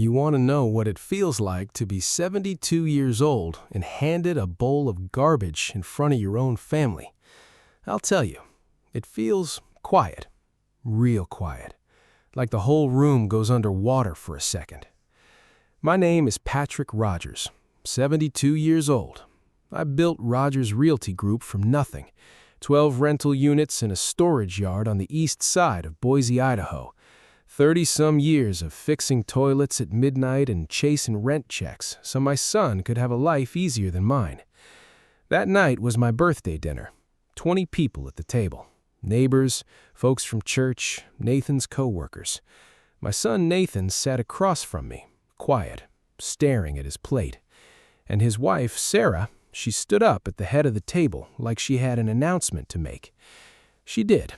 You want to know what it feels like to be 72 years old and handed a bowl of garbage in front of your own family? I'll tell you, it feels quiet, real quiet, like the whole room goes underwater for a second. My name is Patrick Rogers, 72 years old. I built Rogers Realty Group from nothing, 12 rental units in a storage yard on the east side of Boise, Idaho. 30-some years of fixing toilets at midnight and chasing rent checks so my son could have a life easier than mine. That night was my birthday dinner. 20 people at the table. Neighbors, folks from church, Nathan's co-workers. My son Nathan sat across from me, quiet, staring at his plate. And his wife, Sarah, she stood up at the head of the table like she had an announcement to make. She did.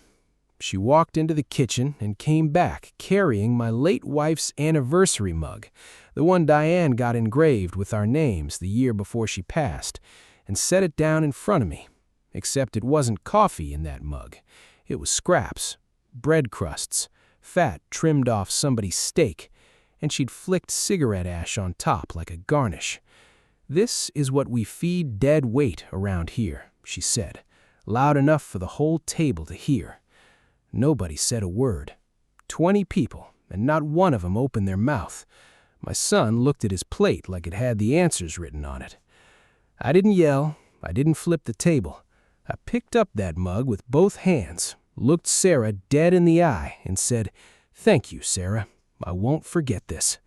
She walked into the kitchen and came back carrying my late wife's anniversary mug, the one Diane got engraved with our names the year before she passed, and set it down in front of me. Except it wasn't coffee in that mug. It was scraps, bread crusts, fat trimmed off somebody's steak, and she'd flicked cigarette ash on top like a garnish. "This is what we feed dead weight around here," she said, loud enough for the whole table to hear. Nobody said a word. 20 people, and not one of them opened their mouth. My son looked at his plate like it had the answers written on it. I didn't yell. I didn't flip the table. I picked up that mug with both hands, looked Sarah dead in the eye, and said, "Thank you, Sarah. I won't forget this."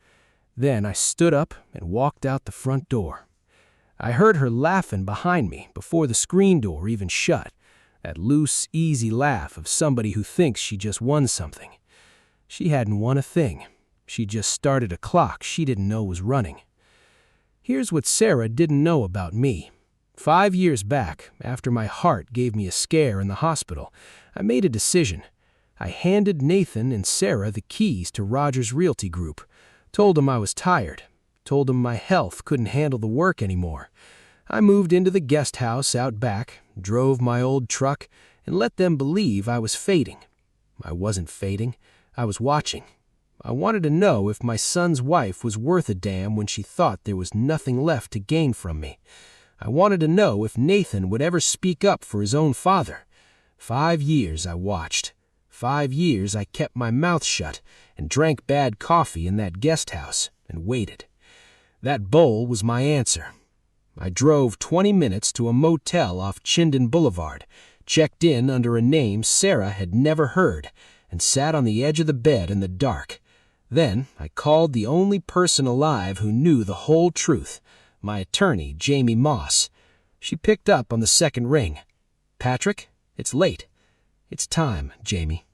Then I stood up and walked out the front door. I heard her laughing behind me before the screen door even shut. That loose, easy laugh of somebody who thinks she just won something. She hadn't won a thing. She just started a clock she didn't know was running. Here's what Sarah didn't know about me. 5 years back, after my heart gave me a scare in the hospital, I made a decision. I handed Nathan and Sarah the keys to Rogers Realty Group, told them I was tired, told them my health couldn't handle the work anymore. I moved into the guest house out back, drove my old truck, and let them believe I was fading. I wasn't fading. I was watching. I wanted to know if my son's wife was worth a damn when she thought there was nothing left to gain from me. I wanted to know if Nathan would ever speak up for his own father. 5 years I watched. 5 years I kept my mouth shut and drank bad coffee in that guest house and waited. That bowl was my answer. I drove 20 minutes to a motel off Chinden Boulevard, checked in under a name Sarah had never heard, and sat on the edge of the bed in the dark. Then I called the only person alive who knew the whole truth, my attorney, Jamie Moss. She picked up on the second ring. "Patrick, it's late." "It's time, Jamie."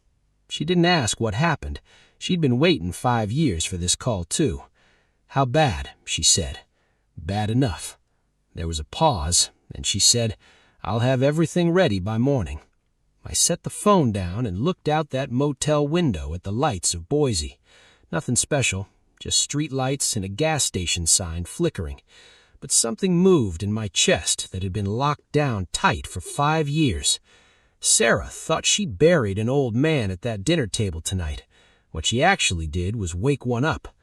She didn't ask what happened. She'd been waiting 5 years for this call, too. "How bad?" she said. "Bad enough." There was a pause, and she said, "I'll have everything ready by morning." I set the phone down and looked out that motel window at the lights of Boise. Nothing special, just street lights and a gas station sign flickering. But something moved in my chest that had been locked down tight for 5 years. Sarah thought she buried an old man at that dinner table tonight. What she actually did was wake one up.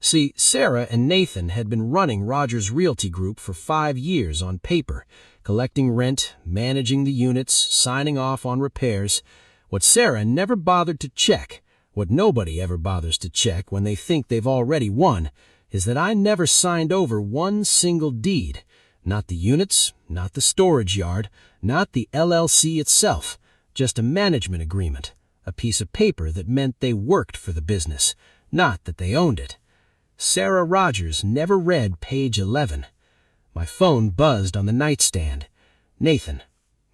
See, Sarah and Nathan had been running Rogers Realty Group for 5 years on paper, collecting rent, managing the units, signing off on repairs. What Sarah never bothered to check, what nobody ever bothers to check when they think they've already won, is that I never signed over one single deed. Not the units, not the storage yard, not the LLC itself, just a management agreement, a piece of paper that meant they worked for the business, not that they owned it. Sarah Rogers never read page 11. My phone buzzed on the nightstand. Nathan.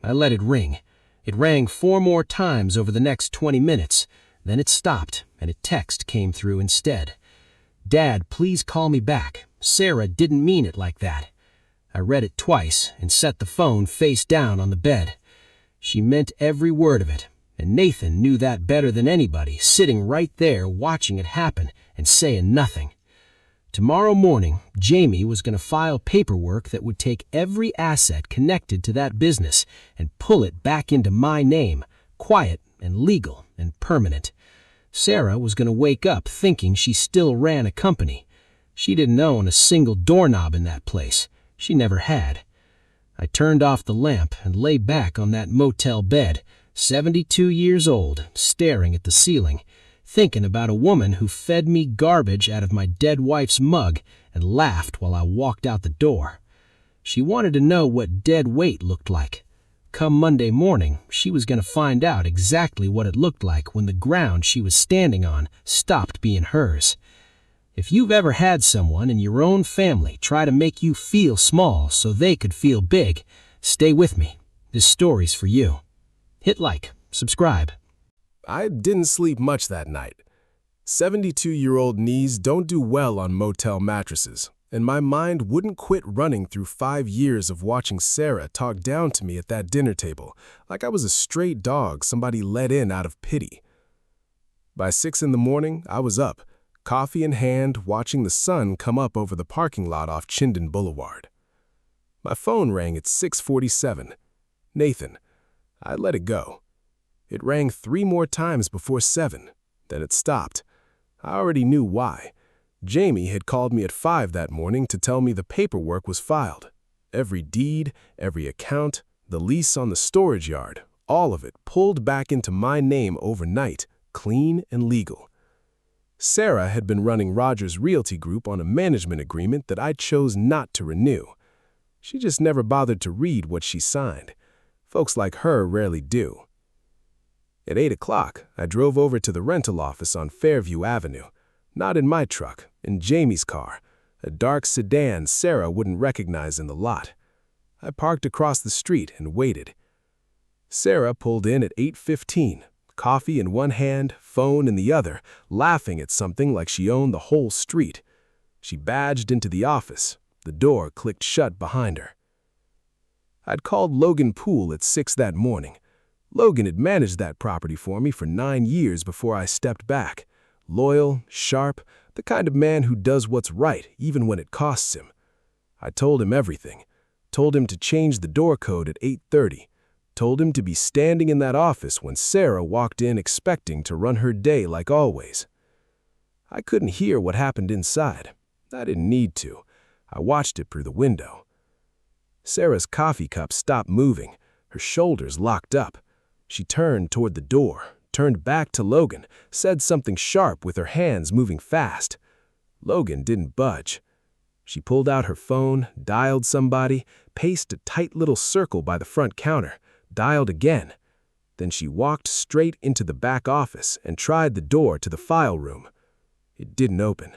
I let it ring. It rang 4 more times over the next 20 minutes. Then it stopped, and a text came through instead. "Dad, please call me back. Sarah didn't mean it like that." I read it twice and set the phone face down on the bed. She meant every word of it, and Nathan knew that better than anybody, sitting right there watching it happen and saying nothing. Tomorrow morning, Jamie was going to file paperwork that would take every asset connected to that business and pull it back into my name, quiet and legal and permanent. Sarah was going to wake up thinking she still ran a company. She didn't own a single doorknob in that place. She never had. I turned off the lamp and lay back on that motel bed, 72 years old, staring at the ceiling, thinking about a woman who fed me garbage out of my dead wife's mug and laughed while I walked out the door. She wanted to know what dead weight looked like. Come Monday morning, she was going to find out exactly what it looked like when the ground she was standing on stopped being hers. If you've ever had someone in your own family try to make you feel small so they could feel big, stay with me. This story's for you. Hit like, subscribe. I didn't sleep much that night. 72-year-old knees don't do well on motel mattresses, and my mind wouldn't quit running through 5 years of watching Sarah talk down to me at that dinner table like I was a stray dog somebody let in out of pity. By 6 in the morning, I was up, coffee in hand, watching the sun come up over the parking lot off Chinden Boulevard. My phone rang at 6:47. Nathan. I let it go. It rang 3 more times before 7. Then it stopped. I already knew why. Jamie had called me at 5 that morning to tell me the paperwork was filed. Every deed, every account, the lease on the storage yard, all of it pulled back into my name overnight, clean and legal. Sarah had been running Rogers Realty Group on a management agreement that I chose not to renew. She just never bothered to read what she signed. Folks like her rarely do. At 8 o'clock, I drove over to the rental office on Fairview Avenue. Not in my truck, in Jamie's car, a dark sedan Sarah wouldn't recognize in the lot. I parked across the street and waited. Sarah pulled in at 8:15, coffee in one hand, phone in the other, laughing at something like she owned the whole street. She badged into the office. The door clicked shut behind her. I'd called Logan Poole at 6 that morning. Logan had managed that property for me for 9 years before I stepped back. Loyal, sharp, the kind of man who does what's right even when it costs him. I told him everything. Told him to change the door code at 8:30. Told him to be standing in that office when Sarah walked in expecting to run her day like always. I couldn't hear what happened inside. I didn't need to. I watched it through the window. Sarah's coffee cup stopped moving. Her shoulders locked up. She turned toward the door, turned back to Logan, said something sharp with her hands moving fast. Logan didn't budge. She pulled out her phone, dialed somebody, paced a tight little circle by the front counter, dialed again. Then she walked straight into the back office and tried the door to the file room. It didn't open.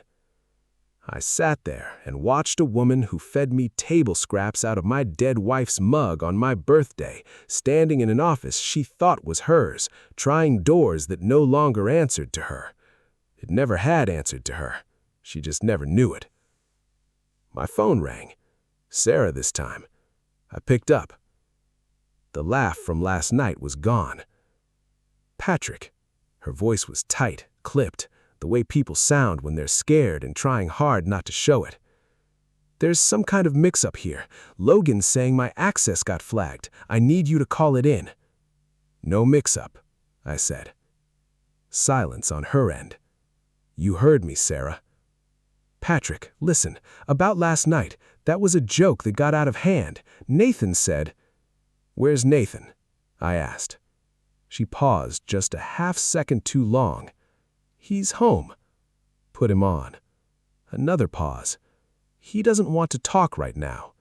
I sat there and watched a woman who fed me table scraps out of my dead wife's mug on my birthday, standing in an office she thought was hers, trying doors that no longer answered to her. It never had answered to her. She just never knew it. My phone rang. Sarah this time. I picked up. The laugh from last night was gone. Patrick. Her voice was tight, clipped, the way people sound when they're scared and trying hard not to show it. There's some kind of mix-up here. Logan's saying my access got flagged. I need you to call it in. No mix-up, I said. Silence on her end. You heard me, Sarah. Patrick, listen, about last night, that was a joke that got out of hand. Nathan said, Where's Nathan? I asked. She paused just a half-second too long. He's home. Put him on. Another pause. He doesn't want to talk right now.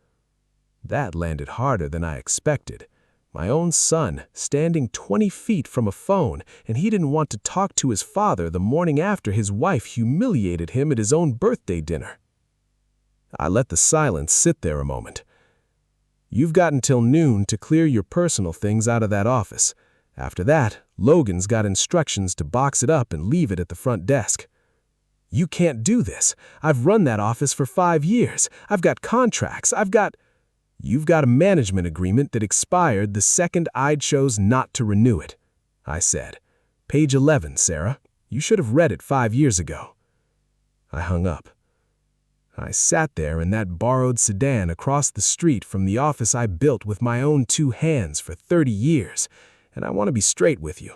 That landed harder than I expected. My own son, standing 20 feet from a phone, and he didn't want to talk to his father the morning after his wife humiliated him at his own birthday dinner. I let the silence sit there a moment. You've got until noon to clear your personal things out of that office. After that, Logan's got instructions to box it up and leave it at the front desk. You can't do this. I've run that office for 5 years. I've got contracts. You've got a management agreement that expired the second I chose not to renew it, I said. Page 11, Sarah. You should have read it 5 years ago. I hung up. I sat there in that borrowed sedan across the street from the office I built with my own 2 hands for 30 years. And I want to be straight with you.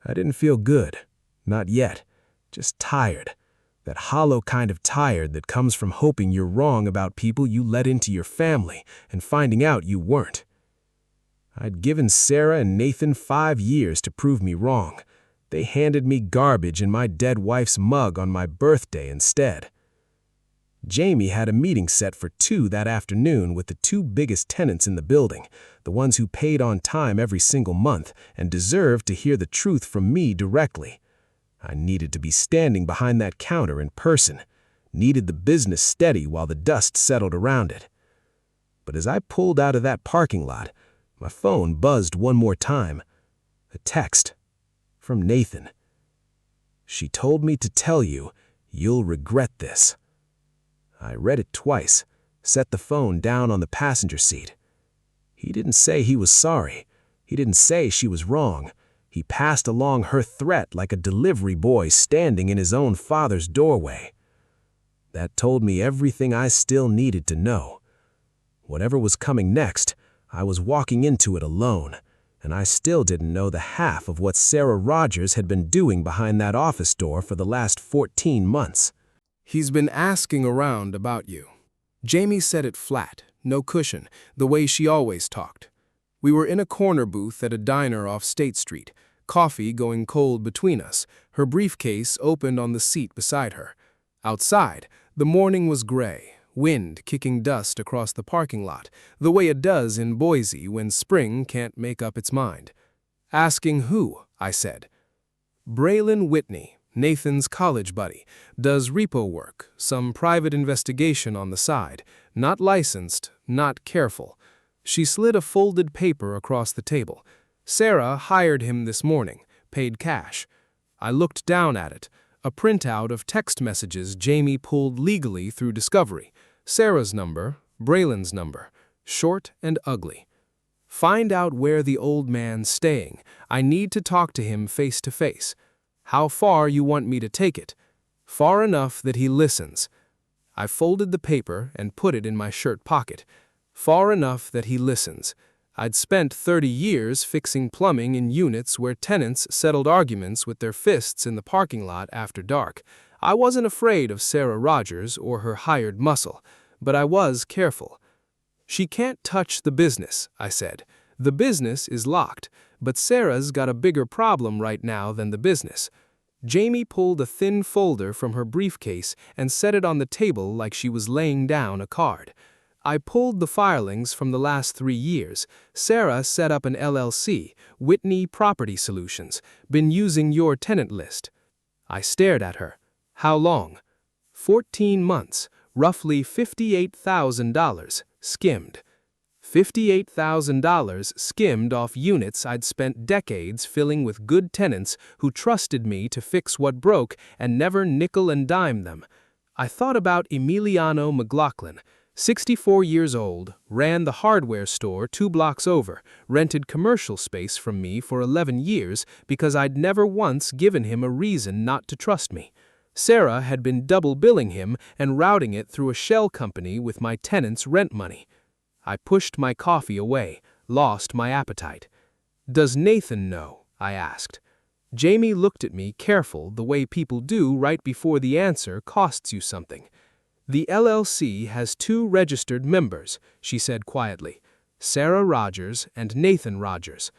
I didn't feel good. Not yet. Just tired. That hollow kind of tired that comes from hoping you're wrong about people you let into your family and finding out you weren't. I'd given Sarah and Nathan 5 years to prove me wrong. They handed me garbage in my dead wife's mug on my birthday instead. Jamie had a meeting set for 2 that afternoon with the 2 biggest tenants in the building, the ones who paid on time every single month and deserved to hear the truth from me directly. I needed to be standing behind that counter in person, needed the business steady while the dust settled around it. But as I pulled out of that parking lot, my phone buzzed one more time. A text from Nathan. "She told me to tell you, you'll regret this." I read it twice, set the phone down on the passenger seat. He didn't say he was sorry. He didn't say she was wrong. He passed along her threat like a delivery boy standing in his own father's doorway. That told me everything I still needed to know. Whatever was coming next, I was walking into it alone, and I still didn't know the half of what Sarah Rogers had been doing behind that office door for the last 14 months. "He's been asking around about you." Jamie said it flat, no cushion, the way she always talked. We were in a corner booth at a diner off State Street, coffee going cold between us, her briefcase opened on the seat beside her. Outside, the morning was gray, wind kicking dust across the parking lot, the way it does in Boise when spring can't make up its mind. "Asking who?" I said. "Braylon Whitney, Nathan's college buddy, does repo work, some private investigation on the side, not licensed, not careful." She slid a folded paper across the table. "Sarah hired him this morning, paid cash." I looked down at it, a printout of text messages Jamie pulled legally through Discovery. Sarah's number, Braylon's number, short and ugly. "Find out where the old man's staying. I need to talk to him face to face. How far you want me to take it?" "Far enough that he listens." I folded the paper and put it in my shirt pocket. Far enough that he listens. I'd spent 30 years fixing plumbing in units where tenants settled arguments with their fists in the parking lot after dark. I wasn't afraid of Sarah Rogers or her hired muscle, but I was careful. "She can't touch the business," I said. "The business is locked, but Sarah's got a bigger problem right now than the business." Jamie pulled a thin folder from her briefcase and set it on the table like she was laying down a card. I pulled the filings from the last 3 years. Sarah set up an LLC, Whitney Property Solutions, been using your tenant list. I stared at her. "How long?" 14 months, roughly $58,000, skimmed. $58,000 skimmed off units I'd spent decades filling with good tenants who trusted me to fix what broke and never nickel and dime them. I thought about Emiliano McLaughlin, 64 years old, ran the hardware store 2 blocks over, rented commercial space from me for 11 years because I'd never once given him a reason not to trust me. Sarah had been double billing him and routing it through a shell company with my tenants' rent money. I pushed my coffee away, lost my appetite. "Does Nathan know?" I asked. Jamie looked at me careful, the way people do right before the answer costs you something. "The LLC has 2 registered members," she said quietly, "Sarah Rogers and Nathan Rogers."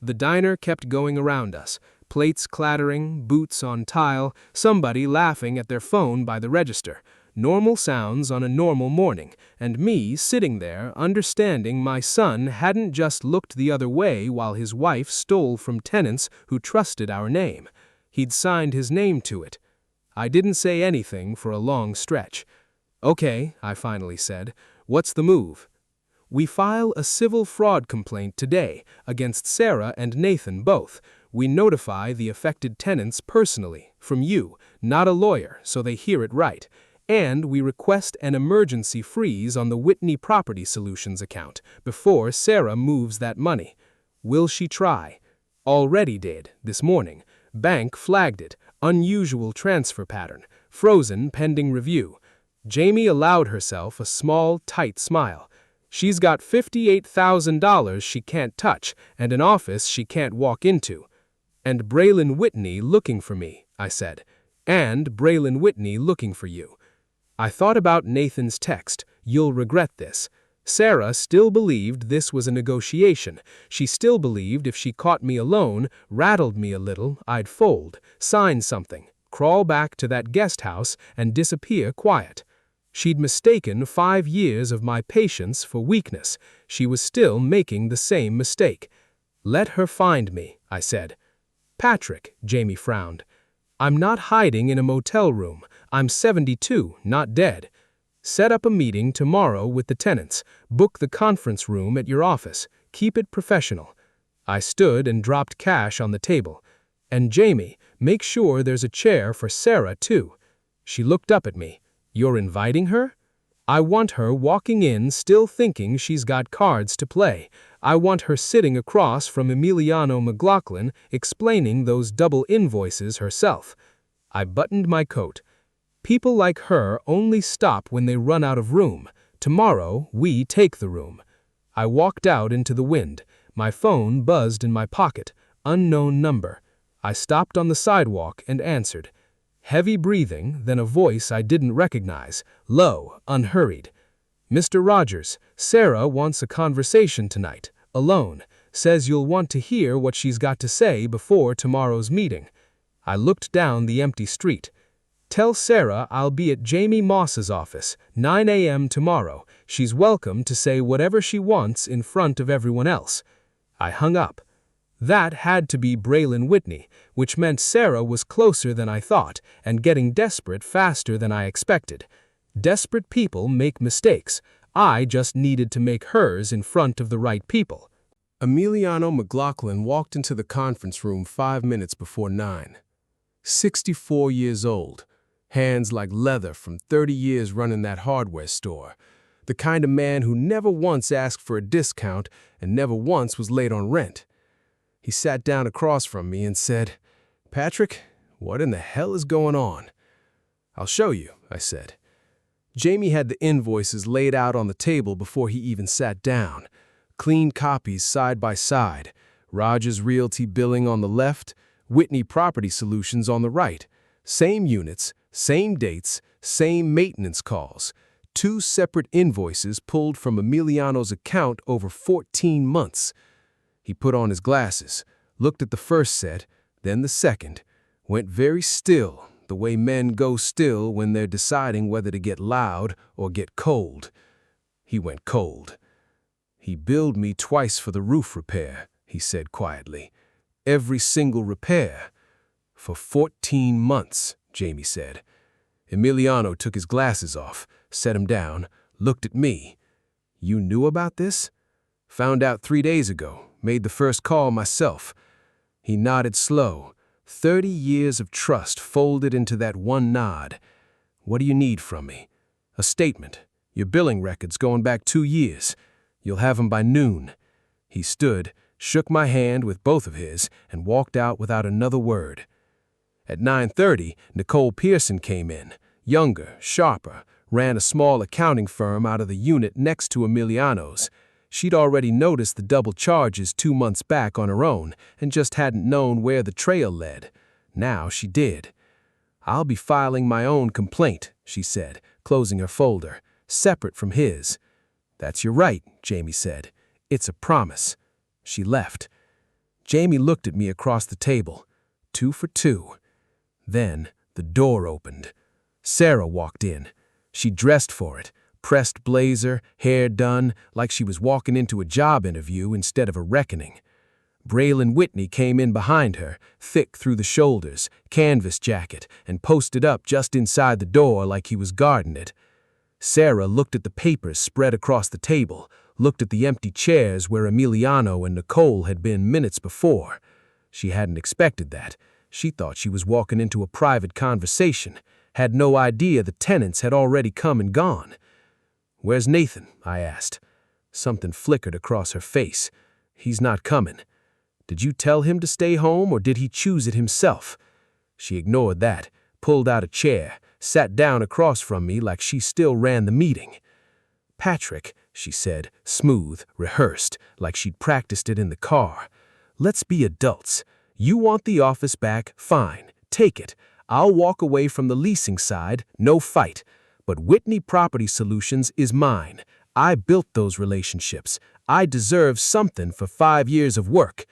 The diner kept going around us, plates clattering, boots on tile, somebody laughing at their phone by the register. Normal sounds on a normal morning, and me sitting there understanding my son hadn't just looked the other way while his wife stole from tenants who trusted our name. He'd signed his name to it. I didn't say anything for a long stretch. "Okay," I finally said, "what's the move?" "We file a civil fraud complaint today against Sarah and Nathan both. We notify the affected tenants personally, from you, not a lawyer, so they hear it right. And we request an emergency freeze on the Whitney Property Solutions account before Sarah moves that money. Will she try?" "Already did, this morning. Bank flagged it, unusual transfer pattern, frozen pending review." Jamie allowed herself a small, tight smile. "She's got $58,000 she can't touch and an office she can't walk into. And Braylon Whitney looking for me," I said. "And Braylon Whitney looking for you." I thought about Nathan's text, "You'll regret this." Sarah still believed this was a negotiation. She still believed if she caught me alone, rattled me a little, I'd fold, sign something, crawl back to that guest house, and disappear quiet. She'd mistaken 5 years of my patience for weakness. She was still making the same mistake. "Let her find me," I said. "Patrick," Jamie frowned. "I'm not hiding in a motel room. I'm 72, not dead. Set up a meeting tomorrow with the tenants. Book the conference room at your office. Keep it professional." I stood and dropped cash on the table. "And Jamie, make sure there's a chair for Sarah, too." She looked up at me. "You're inviting her?" "I want her walking in still thinking she's got cards to play. I want her sitting across from Emiliano McLaughlin explaining those double invoices herself." I buttoned my coat. "People like her only stop when they run out of room. Tomorrow, we take the room." I walked out into the wind. My phone buzzed in my pocket. Unknown number. I stopped on the sidewalk and answered. Heavy breathing, then a voice I didn't recognize, low, unhurried. "Mr. Rogers, Sarah wants a conversation tonight, alone. Says you'll want to hear what she's got to say before tomorrow's meeting." I looked down the empty street. "Tell Sarah I'll be at Jamie Moss's office, 9 a.m. tomorrow. She's welcome to say whatever she wants in front of everyone else." I hung up. That had to be Braylon Whitney, which meant Sarah was closer than I thought and getting desperate faster than I expected. Desperate people make mistakes. I just needed to make hers in front of the right people. Emiliano McLaughlin walked into the conference room 5 minutes before 9. 64 years old, hands like leather from 30 years running that hardware store. The kind of man who never once asked for a discount and never once was late on rent. He sat down across from me and said, "Patrick, what in the hell is going on?" "I'll show you," I said. Jamie had the invoices laid out on the table before he even sat down. Clean copies side by side. Rogers Realty billing on the left, Whitney Property Solutions on the right. Same units, same dates, same maintenance calls. 2 separate invoices pulled from Emiliano's account over 14 months. He put on his glasses, looked at the first set, then the second, went very still, the way men go still when they're deciding whether to get loud or get cold. He went cold. "He billed me twice for the roof repair," he said quietly. "Every single repair." "For 14 months, Jamie said. Emiliano took his glasses off, set him down, looked at me. "You knew about this?" "Found out 3 days ago. Made the first call myself." He nodded slow. 30 years of trust folded into that one nod. "What do you need from me?" "A statement. Your billing records going back 2 years. You'll have 'em by noon." He stood, shook my hand with both of his, and walked out without another word. At 9:30, Nicole Pearson came in. Younger, sharper, ran a small accounting firm out of the unit next to Emiliano's. She'd already noticed the double charges 2 months back on her own and just hadn't known where the trail led. Now she did. "I'll be filing my own complaint," she said, closing her folder, "separate from his." "That's your right," Jamie said. "It's a promise." She left. Jamie looked at me across the table. 2 for 2. Then the door opened. Sarah walked in. She dressed for it. Pressed blazer, hair done, like she was walking into a job interview instead of a reckoning. Braylon Whitney came in behind her, thick through the shoulders, canvas jacket, and posted up just inside the door like he was guarding it. Sarah looked at the papers spread across the table, looked at the empty chairs where Emiliano and Nicole had been minutes before. She hadn't expected that. She thought she was walking into a private conversation, had no idea the tenants had already come and gone. "Where's Nathan?" I asked. Something flickered across her face. "He's not coming." "Did you tell him to stay home, or did he choose it himself?" She ignored that, pulled out a chair, sat down across from me like she still ran the meeting. "Patrick," she said, smooth, rehearsed, like she'd practiced it in the car. "Let's be adults. You want the office back, fine. take it. I'll walk away from the leasing side, no fight. But Whitney Property Solutions is mine. I built those relationships. I deserve something for 5 years of work."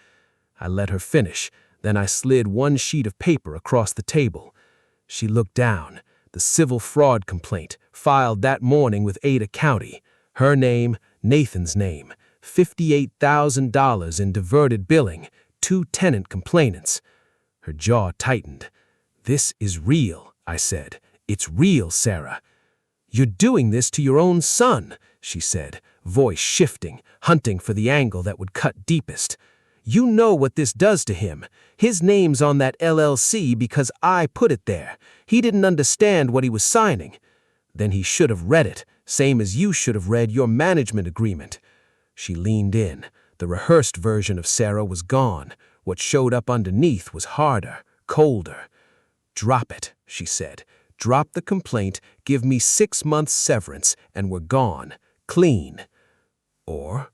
I let her finish, then I slid one sheet of paper across the table. She looked down. The civil fraud complaint, filed that morning with Ada County. Her name, Nathan's name. $58,000 in diverted billing. 2 tenant complainants. Her jaw tightened. "This is real," I said. "It's real, Sarah." "You're doing this to your own son," she said, voice shifting, hunting for the angle that would cut deepest. "You know what this does to him. His name's on that LLC because I put it there. He didn't understand what he was signing. Then he should have read it, same as you should have read your management agreement." She leaned in. The rehearsed version of Sarah was gone. What showed up underneath was harder, colder. "Drop it," she said. "Drop the complaint, give me 6 months severance, and we're gone. Clean." Or,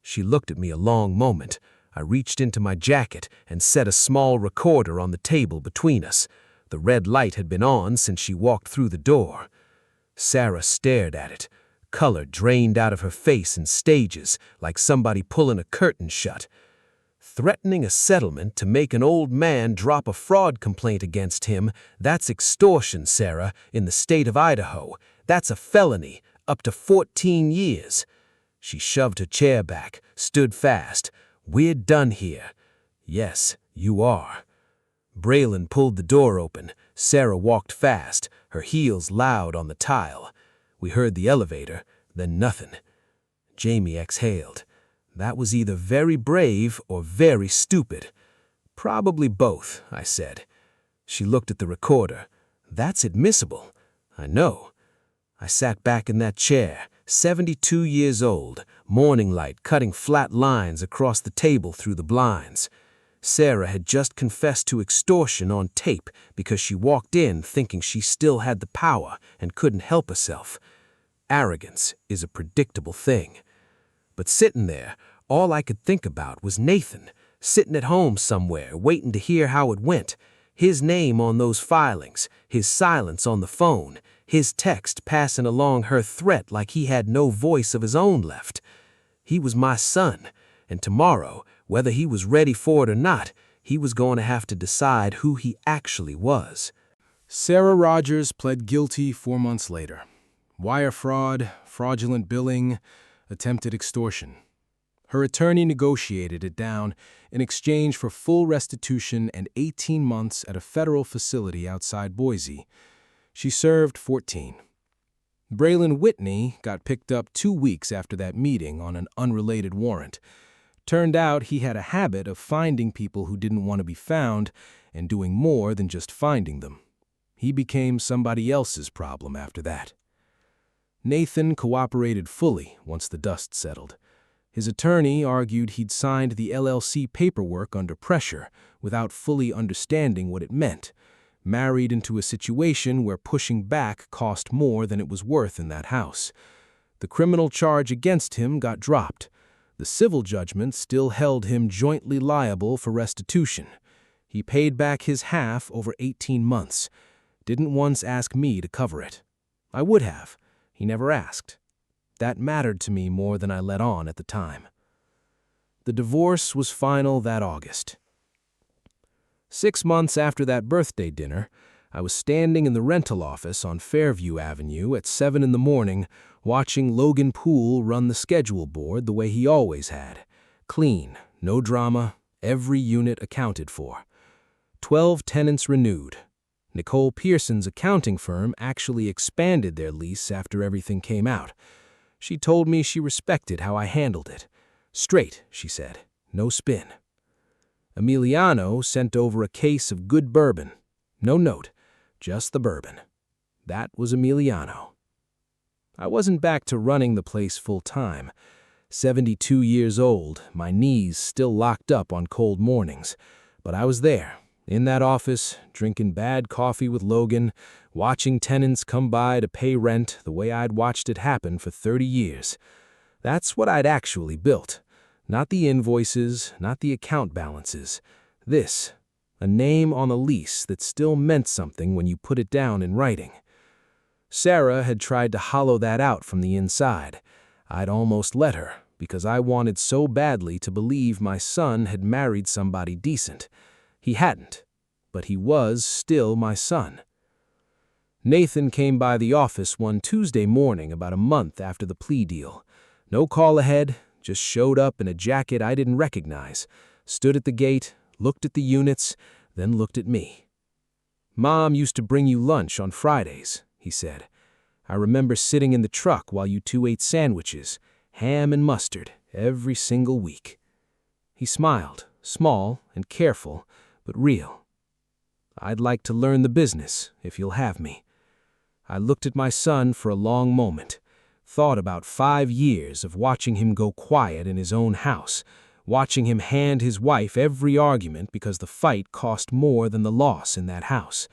she looked at me a long moment. I reached into my jacket and set a small recorder on the table between us. The red light had been on since she walked through the door. Sarah stared at it. Color drained out of her face in stages, like somebody pulling a curtain shut. "Threatening a settlement to make an old man drop a fraud complaint against him, that's extortion, Sarah, in the state of Idaho. That's a felony, up to 14 years. She shoved her chair back, stood fast. "We're done here." "Yes, you are." Braylon pulled the door open. Sarah walked fast, her heels loud on the tile. We heard the elevator, then nothing. Jamie exhaled. That was either very brave or very stupid. "Probably both," I said. She looked at the recorder. "That's admissible." "I know." I sat back in that chair, 72 years old, morning light cutting flat lines across the table through the blinds. Sarah had just confessed to extortion on tape because she walked in thinking she still had the power and couldn't help herself. Arrogance is a predictable thing. But sitting there, all I could think about was Nathan, sitting at home somewhere, waiting to hear how it went. His name on those filings, his silence on the phone, his text passing along her threat like he had no voice of his own left. He was my son, and tomorrow, whether he was ready for it or not, he was going to have to decide who he actually was. Sarah Rogers pled guilty 4 months later. Wire fraud, fraudulent billing, attempted extortion. Her attorney negotiated it down in exchange for full restitution and 18 months at a federal facility outside Boise. She served 14. Braylon Whitney got picked up 2 weeks after that meeting on an unrelated warrant. Turned out he had a habit of finding people who didn't want to be found and doing more than just finding them. He became somebody else's problem after that. Nathan cooperated fully once the dust settled. His attorney argued he'd signed the LLC paperwork under pressure without fully understanding what it meant, married into a situation where pushing back cost more than it was worth in that house. The criminal charge against him got dropped. The civil judgment still held him jointly liable for restitution. He paid back his half over 18 months. Didn't once ask me to cover it. I would have. He never asked. That mattered to me more than I let on at the time. The divorce was final that August. 6 months after that birthday dinner, I was standing in the rental office on Fairview Avenue at 7 in the morning, watching Logan Poole run the schedule board the way he always had. Clean, no drama, every unit accounted for. 12 tenants renewed. Nicole Pearson's accounting firm actually expanded their lease after everything came out. She told me she respected how I handled it. Straight, she said, no spin. Emiliano sent over a case of good bourbon. No note, just the bourbon. That was Emiliano. I wasn't back to running the place full time. 72 years old, my knees still locked up on cold mornings. But I was there, in that office, drinking bad coffee with Logan, watching tenants come by to pay rent the way I'd watched it happen for 30 years. That's what I'd actually built. Not the invoices, not the account balances. This, a name on a lease that still meant something when you put it down in writing. Sarah had tried to hollow that out from the inside. I'd almost let her, because I wanted so badly to believe my son had married somebody decent. He hadn't, but he was still my son. Nathan came by the office one Tuesday morning about a month after the plea deal. No call ahead, just showed up in a jacket I didn't recognize, stood at the gate, looked at the units, then looked at me. "Mom used to bring you lunch on Fridays," he said. "I remember sitting in the truck while you two ate sandwiches, ham and mustard, every single week." He smiled, small and careful, but real. "I'd like to learn the business, if you'll have me." I looked at my son for a long moment, thought about 5 years of watching him go quiet in his own house, watching him hand his wife every argument because the fight cost more than the loss in that house.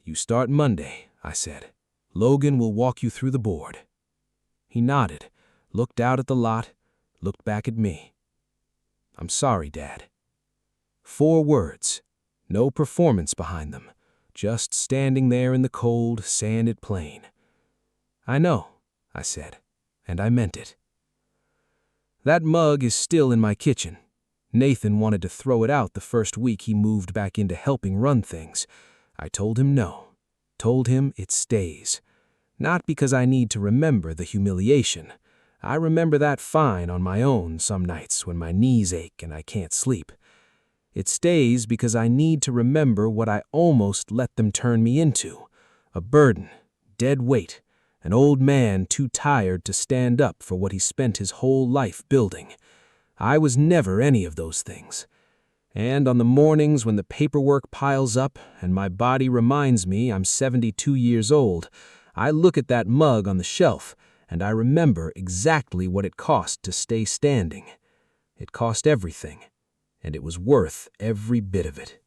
"You start Monday," I said. "Logan will walk you through the board." He nodded, looked out at the lot, looked back at me. "I'm sorry, Dad." 4 words, no performance behind them, just standing there in the cold, sanded plain. "I know," I said, and I meant it. That mug is still in my kitchen. Nathan wanted to throw it out the first week he moved back into helping run things. I told him no. Told him it stays. Not because I need to remember the humiliation. I remember that fine on my own some nights when my knees ache and I can't sleep. It stays because I need to remember what I almost let them turn me into. A burden, dead weight, an old man too tired to stand up for what he spent his whole life building. I was never any of those things. And on the mornings when the paperwork piles up and my body reminds me I'm 72 years old, I look at that mug on the shelf and I remember exactly what it cost to stay standing. It cost everything, and it was worth every bit of it.